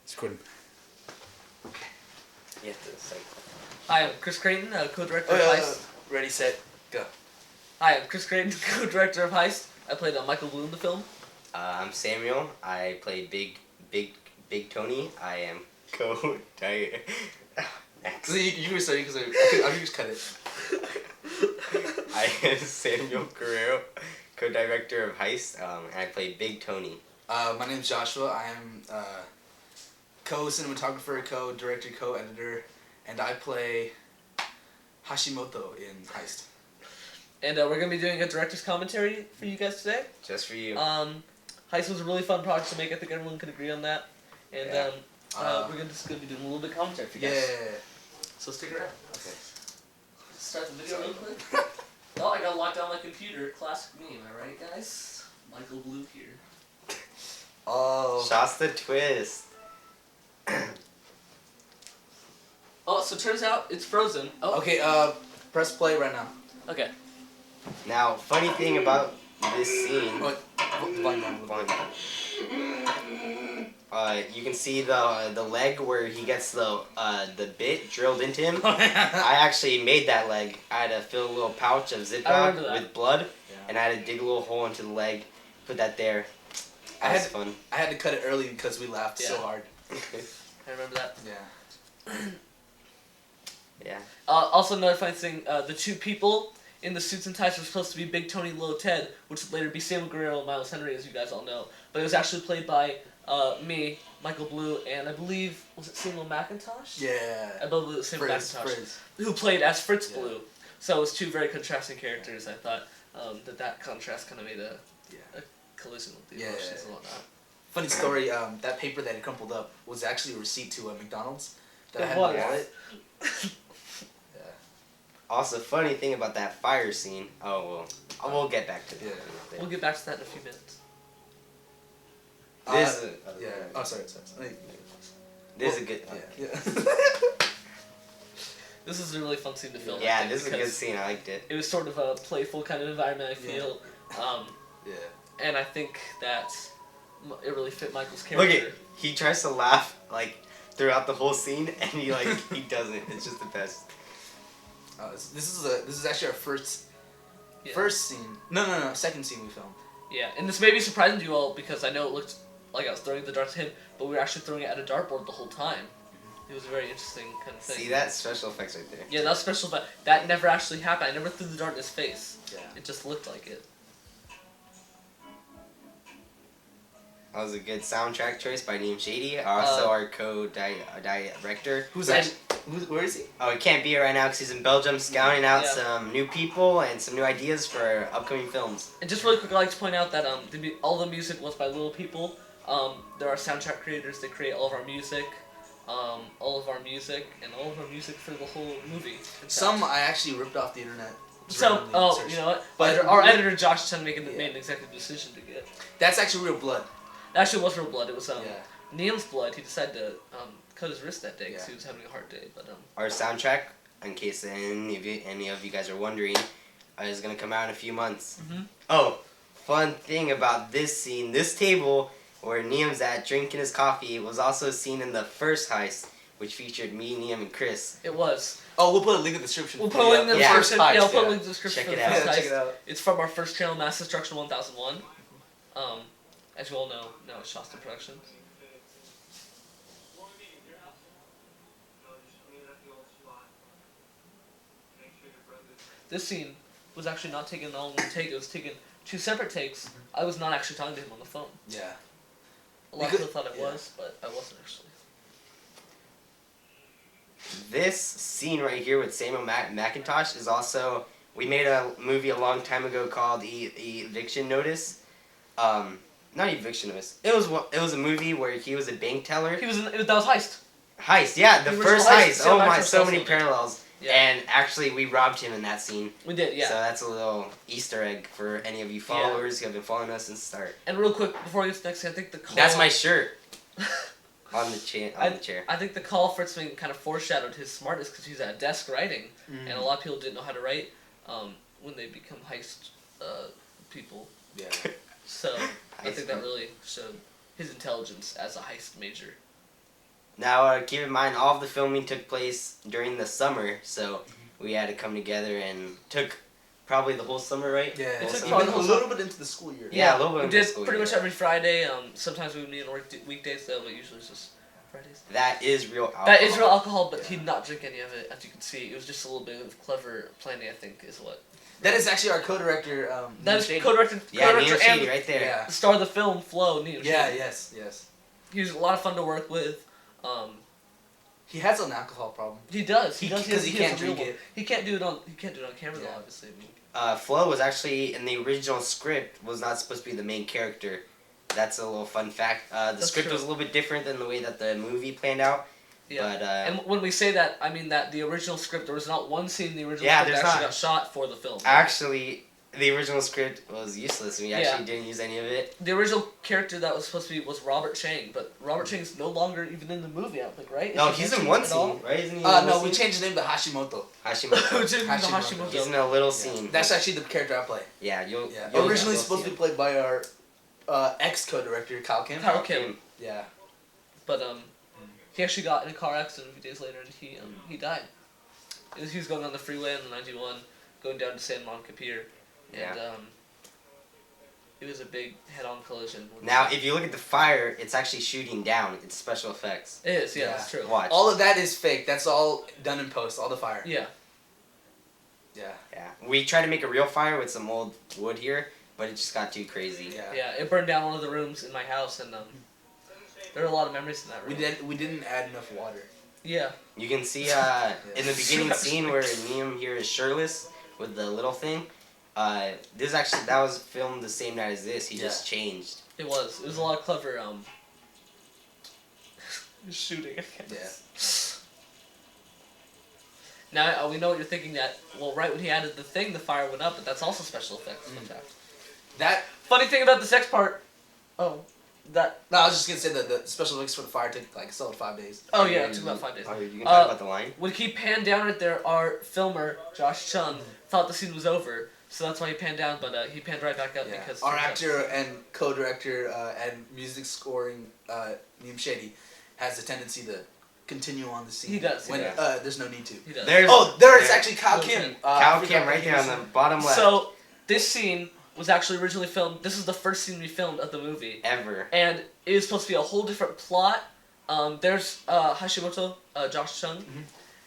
It's recording. You have to say. Hi, I'm Chris Creighton, co-director of Heist. Ready, set, go. Hi, I'm Chris Creighton, co-director of Heist. I played Michael Blue in the film. I'm Samuel. I play Big Tony. I am So you were starting because I just cut it. I am Samuel Guerrero, co-director of Heist, and I play Big Tony. My name's Joshua. I am co-cinematographer, co-director, co-editor, and I play Hashimoto in Heist. And we're going to be doing a director's commentary for you guys today. Just for you. Heist was a really fun project to make. I think everyone can agree on that. And Yeah. we're just going to be doing a little bit of commentary for you guys. Yeah. So stick around. Okay. Start the video real quick. Oh, I got to lock down my computer. Classic me, am I right, guys? Michael Blue here. Oh. Shasta twist. Oh, so it turns out it's frozen. Oh. Okay. Press play right now. Okay. Now, funny thing about this scene. What? Volume down a little bit. You can see the leg where he gets the bit drilled into him. I actually made that leg. I had to fill a little pouch of Ziploc with blood, Yeah. and I had to dig a little hole into the leg, put that there. That was fun. I had to cut it early because we laughed so Yeah. hard. I remember that. Yeah. Yeah. Also, another funny thing, the two people in the suits and ties were supposed to be Big Tony and Little Ted, which would later be Samuel Guerrero and Miles Henry, as you guys all know. But it was actually played by me, Michael Blue, and I believe, was it Samuel McIntosh? Yeah. I believe it was Samuel McIntosh, Frizz. who played as Fritz Yeah. Blue. So it was two very contrasting characters. I thought that contrast kind of made a collision with the emotions and whatnot. Funny story. That paper that had crumpled up was actually a receipt to McDonald's that I It had in my was. wallet. Also, funny thing about that fire scene. Oh well, we'll get back to that. Yeah. We'll get back to that in a few minutes. This is Yeah. Oh, sorry. this is a good. Yeah. This is a really fun scene to film. I Yeah, think, this is a good because scene. I liked it. It was sort of a playful kind of environment, I feel. Yeah. And I think that it really fit Michael's Look character. at he tries to laugh like throughout the whole scene, and he doesn't. It's just the best. This is actually our first scene. No, second scene we filmed. Yeah, and this may be surprising to you all because I know it looked like I was throwing the dart to him, but we were actually throwing it at a dartboard the whole time. It was a very interesting kind of thing. See that special effects right there. Yeah, that was special, but that never actually happened. I never threw the dart in his face. Yeah. It just looked like it. That was a good soundtrack choice by Neem Shady. Also, our co-director. Who's that? Where is he? Oh, he can't be here right now because he's in Belgium scouting out Yeah. some new people and some new ideas for upcoming films. And just really quick, I'd like to point out that all the music was by little people. There are soundtrack creators that create all of our music, and all of our music for the whole movie. Some I actually ripped off the internet. So, randomly searched. you know what? But Our editor Josh Chen made Yeah. an executive decision to get. That's actually real blood. It actually was real blood. It was Yeah. Neil's blood. He decided to cut his wrist that day because Yeah. he was having a hard day. But Our soundtrack, in case any of you guys are wondering, is gonna come out in a few months. Oh, fun thing about this scene, this table where Niam's at drinking his coffee was also seen in the first Heist, which featured me, Niam, and Chris. it was. Oh, we'll put a link in the description. We'll put a link in the Yeah. description. First Yeah, we'll Heist, put a link in the description Check for it the out. first Yeah, check Heist. it out. It's from our first channel, Mass Destruction 1001. As you all know, now it's Shasta Productions. This scene was actually not taken all in one take. It was taken two separate takes. I was not actually talking to him on the phone. Yeah. A lot of people thought I was, but I wasn't actually. This scene right here with Samuel McIntosh is also, we made a movie a long time ago called Eviction Notice. Not Eviction Notice. It was a movie where he was a bank teller. That was Heist. Heist, yeah, the The first original Heist. Heist. Oh Yeah, my, that's so also many it. parallels. Yeah. And actually, we robbed him in that scene. We did, yeah. So that's a little Easter egg for any of you followers who have been following us since the start. And real quick, before we get to the next thing, I think the call... That's my shirt. on the chair. I think the call for Swing kind of foreshadowed his smartness because he's at a desk writing, and a lot of people didn't know how to write when they become heist people. Yeah. So I think that Heist. really showed his intelligence as a heist major. Now, keep in mind, all of the filming took place during the summer, so we had to come together and took probably the whole summer, right? Yeah, It took even probably a the whole little bit into the school year. Yeah, a little bit We into the did school pretty year. much every Friday. Sometimes we would meet on weekdays though, but usually it's just Fridays. That is real alcohol. That is real alcohol, but Yeah. he did not drink any of it, as you can see. It was just a little bit of clever planning, I think, is what. That is actually our co-director. That is Shady. co-director, Yeah, Neil co-director Shady and right there. Yeah. the star of the film, Flo, Neil Yeah. Shady. Yes. He was a lot of fun to work with. He has an alcohol problem. He does. Because he can't has a real drink one. it. He can't do it on camera though, Yeah. obviously. I mean. Flo was actually, in the original script, was not supposed to be the main character. That's a little fun fact. The That's script true. was a little bit different than the way that the movie planned out. Yeah. But, and when we say that, I mean that the original script, there was not one scene in the original Yeah, script that there's actually not. got shot for the film. actually, the original script was useless. We actually Yeah. didn't use any of it. The original character that was supposed to be was Robert Chang, but Robert Chang's no longer even in the movie, I don't think, right? Is No, he he's in mentioned one at all? scene, right? Isn't he in one No, we scene? changed his name to Hashimoto. Hashimoto. Which is the Hashimoto. Hashimoto. He's in a little Yeah. scene. That's actually the character I play. Yeah, you'll. Yeah. you'll Originally you'll supposed see to be played by our ex-co-director, Kyle Kim. Kyle Kim. Yeah. But he actually got in a car accident a few days later, and he died. He was going on the freeway on the 91, going down to San Monica Pier, and it was a big head-on collision. Now, if you look at the fire, it's actually shooting down. It's special effects. It is, yeah, Yeah. that's true. Watch. All of that is fake. That's all done in post. All the fire. Yeah. Yeah. Yeah. We tried to make a real fire with some old wood here, but it just got too crazy. Yeah. Yeah, it burned down one of the rooms in my house, and there are a lot of memories in that room. We didn't add enough water. Yeah. You can see in the beginning scene where Liam here is shirtless with the little thing. This actually that was filmed the same night as this. He just changed. It was. It was a lot of clever shooting, I guess. Now we know what you're thinking. That right when he added the thing, the fire went up, but that's also special effects. Fun fact. That. Funny thing about the sex part. Oh, that. No, I was just gonna say that the special effects for the fire took like solid 5 days. Oh yeah, it took about 5 days. Oh, you can talk about the line. When he panned down right there, our filmer Josh Chung thought the scene was over, so that's why he panned down. But he panned right back up Yeah. because Our actor and co-director and music scoring Neem Shady has a tendency to continue on the scene. He does, When he does. there's no need to. He does. There is actually Kyle Kim. Kyle Kim right there on the bottom left. So this scene was actually originally filmed. This is the first scene we filmed of the movie. Ever. And it is supposed to be a whole different plot. There's Hashimoto, Josh Chung,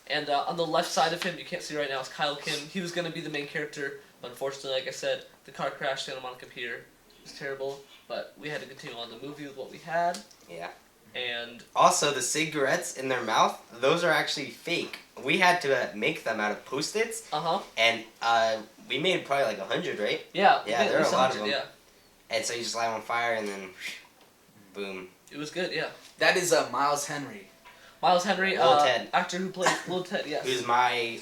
and on the left side of him, you can't see right now, is Kyle Kim. He was going to be the main character, but unfortunately, like I said, the car crashed Santa Monica Pier. It was terrible, but we had to continue on the movie with what we had. Yeah. And also, the cigarettes in their mouth, those are actually fake. We had to make them out of Post-its, and we made probably like 100, right? Yeah, there are a lot of them. Yeah. And so you just light them on fire, and then boom. It was good, yeah. That is Miles Henry. Miles Henry, Lil Ted. actor who plays Lil Ted, yes. Who's my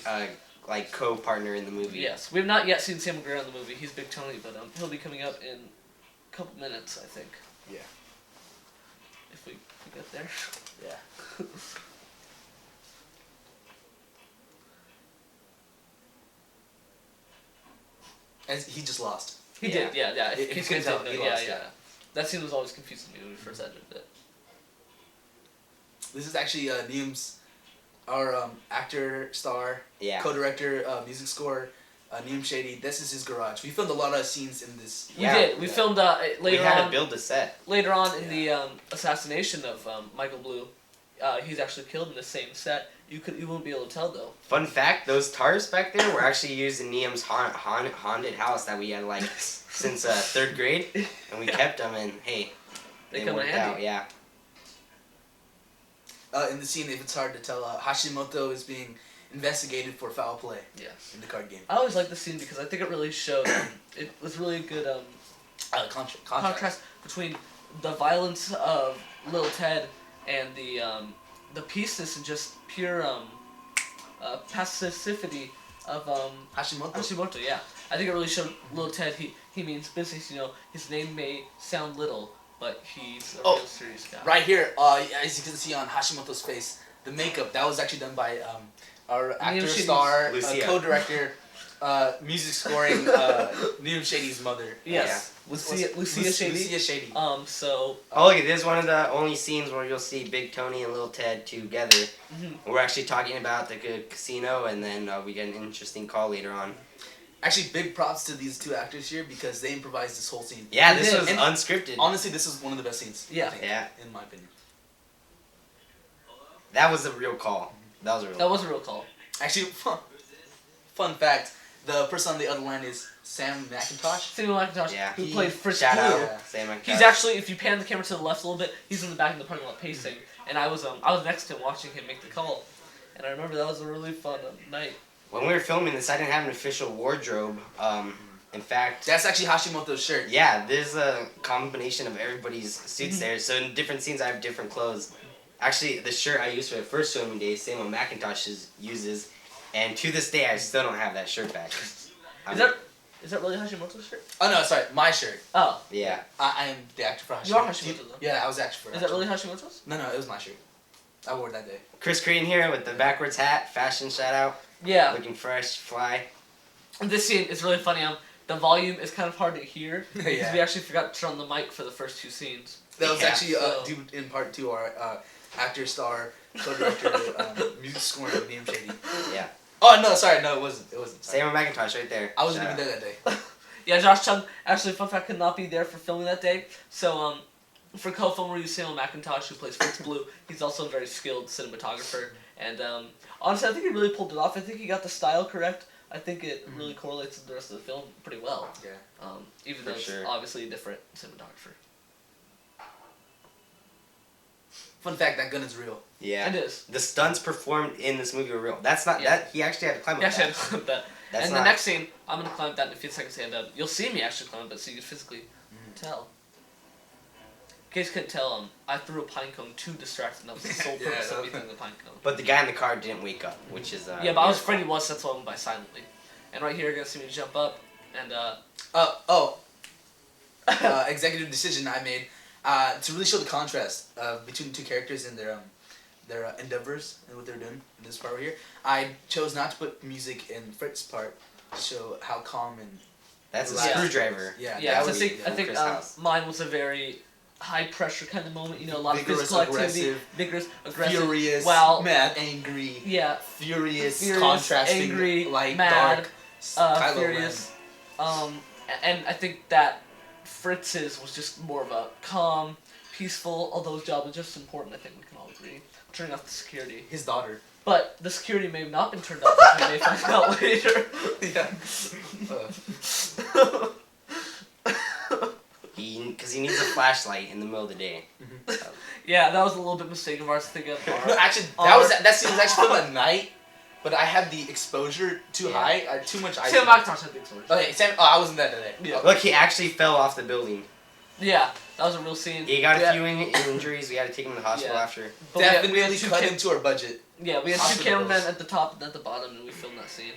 co-partner in the movie. Yes, we have not yet seen Sam Guerrero in the movie. He's Big Tony, but he'll be coming up in a couple minutes, I think. Yeah. If we get there. Yeah. And he just lost. He did, yeah. If In you case can you tell, didn't he know, lost, yeah. That scene was always confusing me when we first entered it. This is actually our actor, star, co-director, music score, Neem Shady. This is his garage. We filmed a lot of scenes in this. We did. We filmed later on. We had to build the set. Later on in the assassination of Michael Blue, he's actually killed in the same set. You won't be able to tell though. Fun fact: those tarps back there were actually used in Neem's haunted house that we had since 3rd grade, and we kept them. And hey, they worked come in handy. out. Yeah. In the scene, if it's hard to tell, Hashimoto is being investigated for foul play. Yes. In the card game. I always liked the scene because I think it really showed. It was really a good contrast between the violence of Lil Ted and the peaceness and just pure passivity of Hashimoto, yeah. I think it really showed Lil Ted. He means business. You know, his name may sound little, but he's a real serious guy. Right here, as you can see on Hashimoto's face, the makeup that was actually done by our actor, star, co-director, music scoring Neum Shady's mother. Yes. Yeah. Lucia Shady. Lucia Shady. So. Oh, look, this is one of the only scenes where you'll see Big Tony and Little Ted together. Mm-hmm. We're actually talking about the casino, and then we get an interesting call later on. Actually, big props to these two actors here because they improvised this whole scene. Yeah, this was unscripted. Honestly, this was one of the best scenes. Yeah. I think, in my opinion. That was a real call. That was a real call. Actually, fun fact: the person on the other line is Sam McIntosh. Sam McIntosh, who played Fritz Shout Blue. out Sam McIntosh. He's actually, if you pan the camera to the left a little bit, he's in the back of the parking lot pacing, and I was next to him watching him make the call, and I remember that was a really fun night. When we were filming this, I didn't have an official wardrobe. In fact, that's actually Hashimoto's shirt. Yeah, there's a combination of everybody's suits there. So in different scenes, I have different clothes. Actually, the shirt I used for the first filming day, same one McIntosh uses, and to this day, I still don't have that shirt back. Is that really Hashimoto's shirt? Oh no, sorry, my shirt. Oh. Yeah. I am the actor for Hashimoto. You are Hashimoto though. Yeah, I was actor for Hashimoto. Is that really Hashimoto's? No, it was my shirt. I wore it that day. Chris Crean here with the backwards hat, fashion shout out. Yeah. Looking fresh, fly. And this scene is really funny. The volume is kind of hard to hear because we actually forgot to turn on the mic for the first two scenes. That was actually due in part to our actor, star, co-director, music scoring of Neum Shady. Yeah. Oh no, sorry, no, it wasn't. Sorry. Sam McIntosh right there. I wasn't even there that day. Yeah, Josh Chung, actually, fun fact, could not be there for filming that day. So, for co-film, we used Sam McIntosh, who plays Fritz Blue. He's also a very skilled cinematographer. And honestly, I think he really pulled it off. I think he got the style correct. I think it really correlates with the rest of the film pretty well. Yeah. Even though it's obviously a different cinematographer. Fun fact, that gun is real. Yeah. It is. The stunts performed in this movie were real. That's not that he actually had to climb up that. He actually had to climb up that. That's and the next scene, I'm gonna climb that in a few seconds, and you'll see me actually climb it, so you can physically tell. In case you couldn't tell, I threw a pine cone to distract him. That was the sole purpose of me throwing the pine cone. But the guy in the car didn't wake up, which is yeah, but I was afraid he was. That's why I went by silently. And right here, you're gonna see me jump up, and executive decision I made to really show the contrast between the two characters and their endeavors and what they're doing in this part right here. I chose not to put music in Fritz's part to show how calm and that's a screwdriver. Yeah. I think mine was a very high pressure kind of moment. You know, a lot of physical activity, vigorous, aggressive, furious, mad, angry, furious, contrasting, angry, light, mad, dark, furious. And I think that Fritz's was just more of a calm, peaceful. Although his job was just as important, I think we can all agree. Turning off the security. His daughter. But the security may have not been turned off, as we may find out later. Because he needs a flashlight in the middle of the day. Yeah, that was a little bit mistake of ours to think of. No, actually, that scene was actually filmed at night, but I had the exposure too high, too much ice. Sam McIntosh had the exposure. Okay, I wasn't there today. Yeah. Look, he actually fell off the building. Yeah, that was a real scene. He got a few injuries. We had to take him to the hospital after. But definitely cut into our budget. Yeah, we had two cameramen at the top and at the bottom, and we filmed that scene.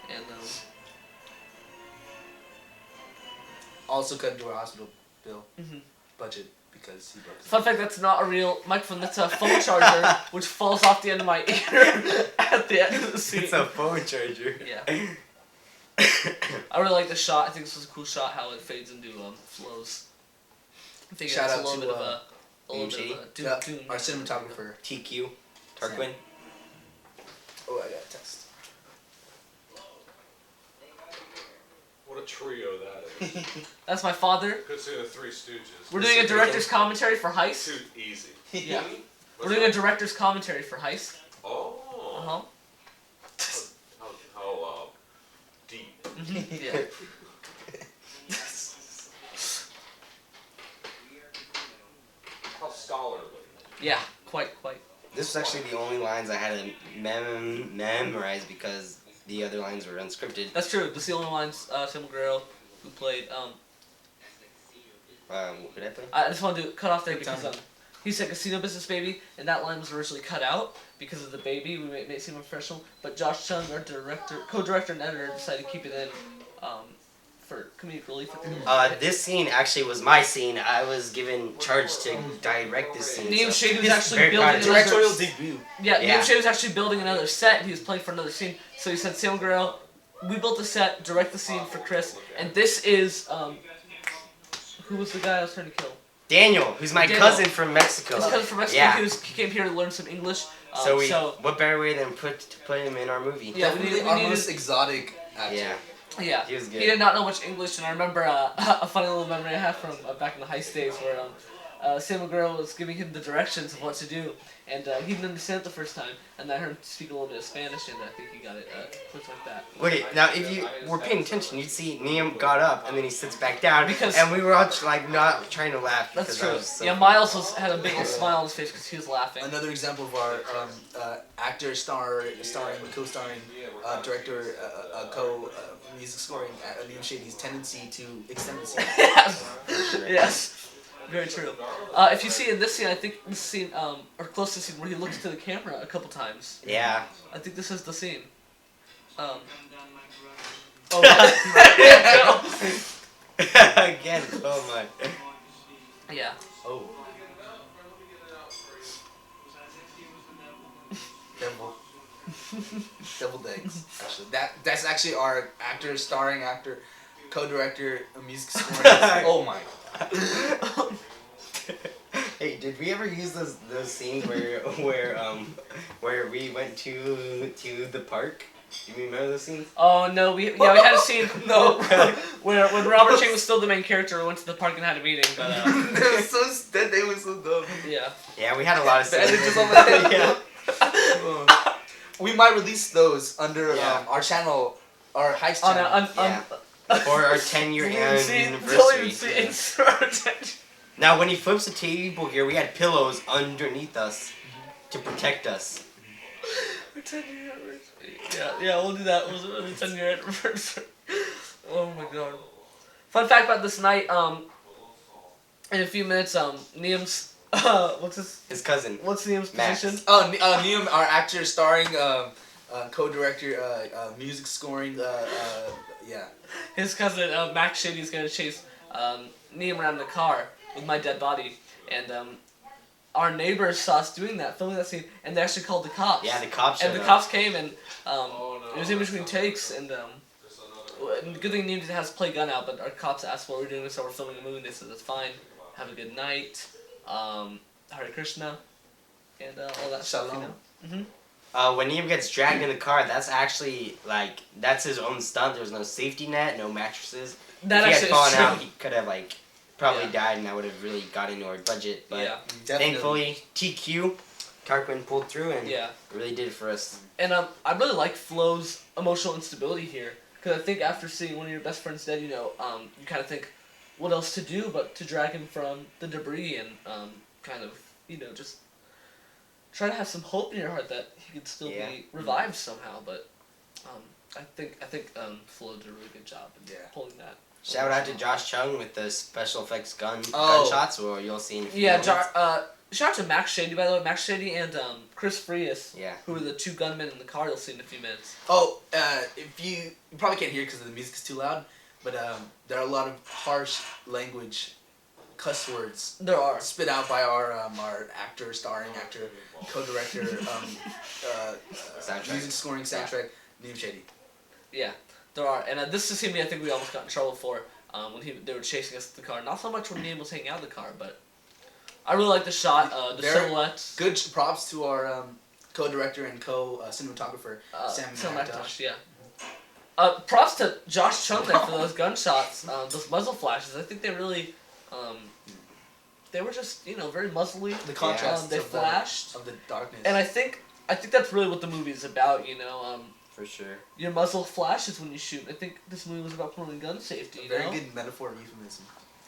And also cut into our hospital bill budget because he broke his Fun fact, that's not a real microphone. That's a phone charger, which falls off the end of my ear at the end of the scene. It's a phone charger. Yeah. I really like the shot. I think this was a cool shot, how it fades into flows. I think Shout it's out a little to bit of a our cinematographer TQ Tarquin. Oh, I got a text. What a trio that is. That's my father. Could see the Three Stooges. We're doing a director's commentary for Heist. Too easy. Yeah. We're doing a director's commentary for Heist. Oh. How deep. Yeah. How scholarly. Yeah, quite. This was actually the only lines I had to memorize because the other lines were unscripted. That's true. That's the only lines Sam Guerrero, who played. What could I play? I just wanted to cut off there because he said "Casino Business Baby," and that line was originally cut out because of the baby. We made it seem unprofessional, but Josh Chung, our co-director and editor, decided to keep it in for comedic relief. This scene actually was my scene. I was given charge to direct this scene. Neum Shady was actually building directorial debut. Yeah, Neum Shady was actually building another set. He was playing for another scene, so he said, "Sam Guerrero, we built the set, direct the scene for Chris, and this is who was the guy I was trying to kill? Daniel, who's my Daniel. cousin from Mexico. His cousin from Mexico. Yeah. He came here to learn some English. So what better way than put him in our movie? Yeah, Definitely our most exotic actor. Yeah. Yeah, He was good. He did not know much English, and I remember a funny little memory I have from back in the Heist days where Sam McGurl was giving him the directions of what to do, and he didn't understand it the first time, and I heard him speak a little bit of Spanish, and I think he got it quick like that. Okay, now if you were paying attention, you'd see Liam got up and then he sits back down, Because- and we were all like not trying to laugh. That's because I true. was so Yeah, Miles had a big smile on his face because he was laughing. Another example of our actor, starring, co-starring, director, music scoring, Liam Shady's tendency to extend the scene. Yes. Sure. Yes. Very true. If you see in this scene, I think this scene, or close to the scene where he looks to the camera a couple times. Yeah. I think this is the scene. Oh, Again, oh my. yeah. Oh. Devil eggs. Actually, that's actually our actor, starring actor, co-director, music scoring. Oh my. Hey, did we ever use those scenes where we went to the park? Do you remember those scenes? Oh no, we had a scene where when Robert Chang was still the main character, we went to the park and had a meeting. But That day was so dumb. yeah. Yeah, we had a lot of The scenes. editors on my head. Yeah. We might release those under Yeah. our channel, our Heist On channel. Yeah. For our 10-year Don't even see anniversary. insert. Now, when he flips the table here, we had pillows underneath us to protect us. Our 10-year anniversary. Yeah, we'll do that. It was a really 10-year anniversary. Oh my god. Fun fact about this night, in a few minutes, Liam's, His cousin. what's Liam's Max. position? Oh, Liam, our actor, starring, co-director, music scoring, yeah. His cousin, Max Shady, is going to chase Liam around in the car with my dead body. And our neighbors saw us doing that, filming that scene, and they actually called the cops. Yeah, the cops showed And the up. cops came, and it was in between takes, and good thing Liam has to play gun out, but our cops asked what we're doing, so we're filming a movie, and they said, that's fine, have a good night, Hare Krishna, and all that stuff, you Shalom. know? When Liam gets dragged in the car, that's actually, that's his own stunt. There was no safety net, no mattresses. That If he had actually fallen is true. out, he could have, probably Yeah. died, and that would have really got into our budget. But Yeah. thankfully, TQ, Tarquin pulled through and Yeah. really did it for us. And I really like Flo's emotional instability here, because I think after seeing one of your best friends dead, you kind of think, what else to do but to drag him from the debris and kind of, just try to have some hope in your heart that he could still Yeah. be revived somehow. But I think Flo did a really good job in Yeah. pulling that. Shout out to Josh Chung with the special effects Oh. gunshots, or you'll see in a few Yeah, moments. shout out to Max Shady, by the way. Max Shady and Chris Frias, Yeah. who were the two gunmen in the car you'll see in a few minutes. Oh, if you probably can't hear because the music is too loud, but there are a lot of harsh language, cuss words There are. spit out by our actor, starring actor, co-director, Soundtrack. music scoring soundtrack, Liam Shady. Yeah, there are. And this is a scene I think we almost got in trouble for when they were chasing us in the car. Not so much when Liam was hanging out of the car, but I really like the shot, the Very silhouettes. Good props to our co-director and co-cinematographer, Sam McIntosh, yeah. Props to Josh Chung there for those gunshots, those muzzle flashes. I think they really, they were just very muzzly. The contrast they of flashed, of the darkness. and I think that's really what the movie is about. For sure. Your muzzle flashes when you shoot. I think this movie was about promoting gun safety. a very good metaphor of euphemism.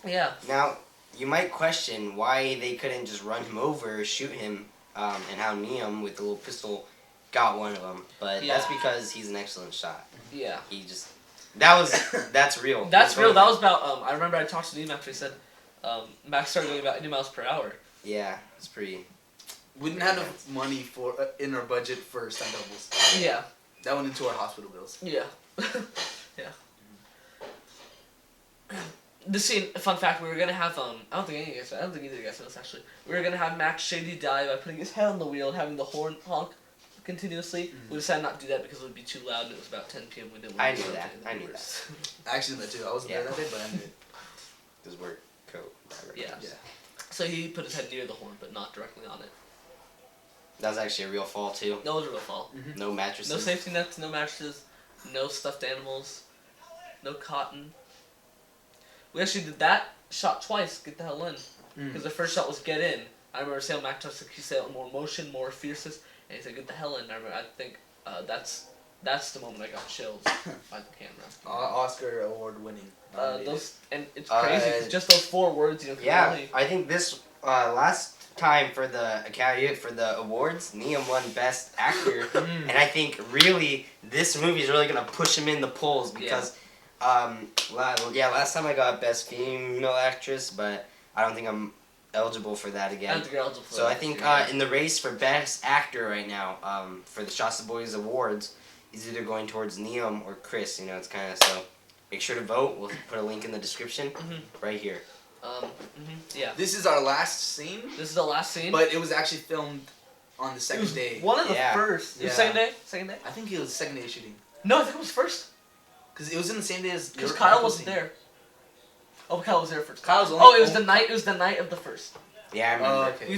Yeah. Now, you might question why they couldn't just run him over, shoot him, and how Liam with the little pistol got one of them. But Yeah. that's because he's an excellent shot. Yeah. He just that's real. That's real. That was about. I remember I talked to Liam after he said Max started going about 80 miles per hour. Yeah, it's pretty. We didn't have enough money for in our budget for stunt doubles. Yeah. That went into our hospital bills. Yeah. Yeah. The scene, fun fact, we were gonna have I don't think either of you guys know this actually. We were gonna have Max Shady die by putting his head on the wheel and having the horn honk continuously. We decided not to do that because it would be too loud and it was about 10 p.m. We didn't want I to knew do that. anything I knew worse. I actually did that too. I wasn't there that day, but I knew it. His work coat. Yeah. Yeah. So he put his head near the horn, but not directly on it. That was actually a real fall too. No, it was a real fall. No mattresses. No safety nets, no mattresses, no stuffed animals, no cotton. We actually did that shot twice. Get the hell in. Because the first shot was get in. I remember Sam McIntosh said he said more motion, more fierceness, and he said get the hell in. I think that's the moment I got chills by the camera. Oscar award winning. Those and it's crazy 'cause just those 4 words, you know. Yeah, Really, I think this last time for the Academy for the awards, Liam won Best Actor, and I think really this movie is really gonna push him in the polls because, last time I got Best Female Actress, but I don't think I'm eligible for that I again. don't think you're eligible for So that. I think in the race for Best Actor right now, for the Shasta Boys Awards, is either going towards Liam or Chris. You know, it's kind of so. Make sure to vote. We'll put a link in the description right here. Yeah. This is our last scene, This is the last scene. but it was actually filmed on the it second was day. one of the Yeah. first. Yeah. Second day. Second day. I think it was the second day of shooting. No, I think it was first. Because it was in the same day as... Because Kyle wasn't there. Oh, Kyle was there first. Kyle's only... Oh, it was the night. It was the night of the first. Yeah, I remember. Oh, okay. We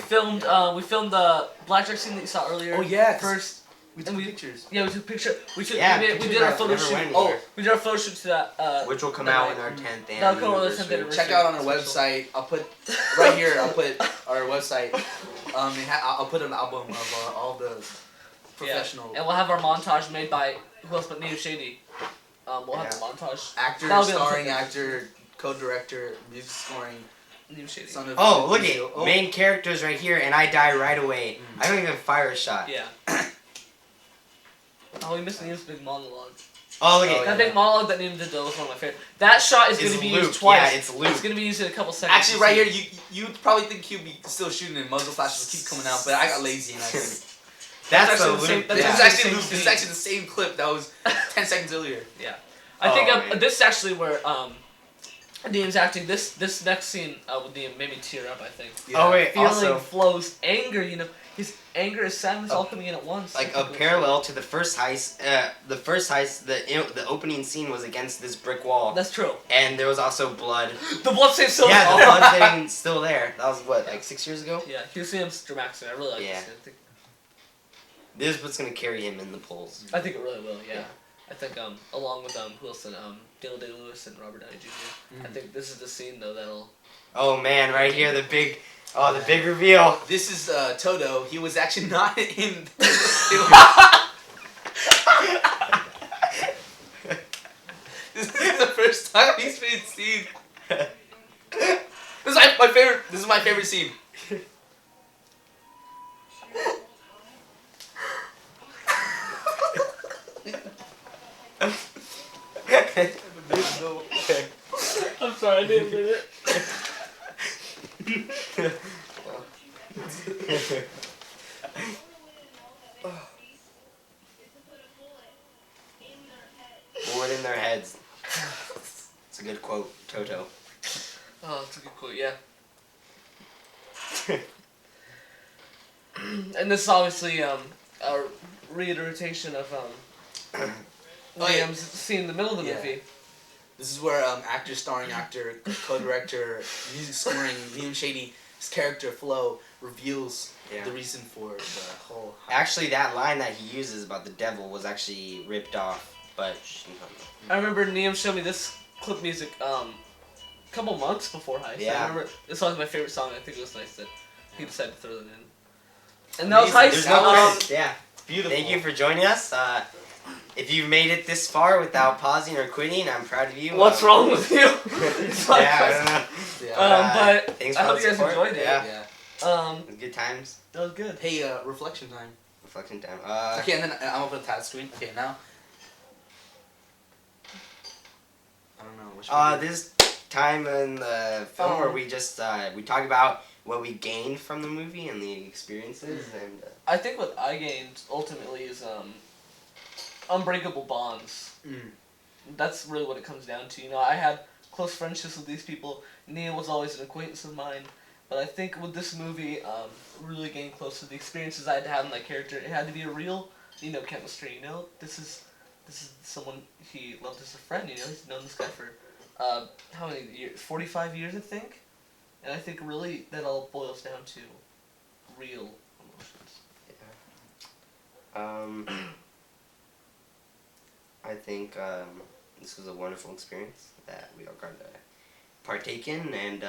filmed the blackjack scene that you saw earlier. Oh, yeah. First. We took pictures. Yeah, we took picture. We took. Yeah, we pictures did our that photo never shoot. went Oh, anywhere. we did our photo shoot to that. Which will come that out night. in our 10th That'll come out on the 10th anniversary. anniversary. Check out on our Special. website. I'll put... Right here, I'll put our website. I'll put an album of all the professional... Yeah. And we'll have our montage made by who else but Neo Shady. We'll have Yeah. the montage. Actor, That'll be on starring the- actor, co-director, music scoring, Neo Shady. son of... Oh, look Lucille. at main characters right here, and I die right away. I don't even fire a shot. Yeah. Oh, we missed Neo's big monologue. Oh, look at Oh, That yeah. big monologue that Neo did though was one of my favorite. That shot is going It's to be looped. used twice. Yeah, it's looped. It's going to be used in a couple seconds. Actually, right here, you probably think he'd be still shooting and muzzle flashes will keep coming out, but I got lazy and I didn't. That's actually a the same- loop. that's This Yeah. is actually actually the looped. same This is scene. actually the same clip that was 10 seconds earlier. Yeah. I think man. this is actually where Liam's acting. This next scene with Liam made me tear up. I think. Oh wait, Feeling also flows, anger. You know, his anger, his sadness, all coming in at once. like a parallel to the first heist. The opening scene was against this brick wall, That's true. and there was also blood. The blood stains so Yeah, well. the blood stain still there. That was what, like 6 years ago. Yeah, Hugh Liam's dramatic scene. I really like Yeah. this. This is what's gonna carry him in the polls. I think it really will. Yeah. I think along with who else? Daniel Day-Lewis and Robert Downey Jr. I think this is the scene though that'll. Oh man, right here, the big reveal. This is Toto. He was actually not in. This is the first time he's been seen. This is my favorite. This is my favorite scene. I'm sorry, I didn't mean it. Bullet in their heads. It's a good quote, Toto. Oh, that's a good quote. Yeah. And this is obviously a reiteration of Liam's scene in the middle of the Yeah. movie. This is where actor, starring actor, co-director, music scoring, Liam Shady's character Flo reveals Yeah. the reason for the whole. Actually, that line that he uses about the devil was actually ripped off, but I remember Liam showed me this clip music a couple months before Heist. Yeah. I remember this song was my favorite song. I think it was nice that he decided to throw that in. And that was Amazing. Heist. there's no That was- credits. Yeah. Beautiful. Thank you for joining us. If you've made it this far without pausing or quitting, I'm proud of you. What's wrong with you? It's my Yeah, I question. don't know. Yeah. But Thanks I for hope the you guys support. enjoyed it. Yeah. Yeah. Good times. That was good. Hey, reflection time. Reflection time. Okay, and then I'm gonna put a tab screen. Okay, now. I don't know. What should we do? This time in the film where we just we talk about what we gained from the movie and the experiences and. I think what I gained ultimately is unbreakable bonds. That's really what it comes down to. You know, I had close friendships with these people. Nia was always an acquaintance of mine. But I think with this movie, really getting close to the experiences I had to have in that character, it had to be a real, chemistry. This is someone he loved as a friend. He's known this guy for how many years? 45 years, I think. And I think really that all boils down to real emotions. I think this was a wonderful experience that we all got to partake in, and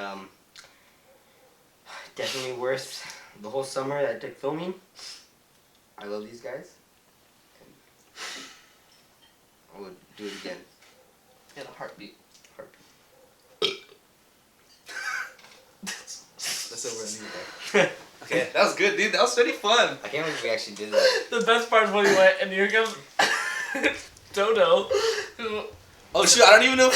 definitely worth the whole summer that I took filming. I love these guys. And I would do it again. In a heartbeat. That's over anyway. Okay, that was good, dude. That was pretty fun. I can't believe we actually did that. The best part is when he went, and here comes Dodo, who Oh shoot! I don't even know.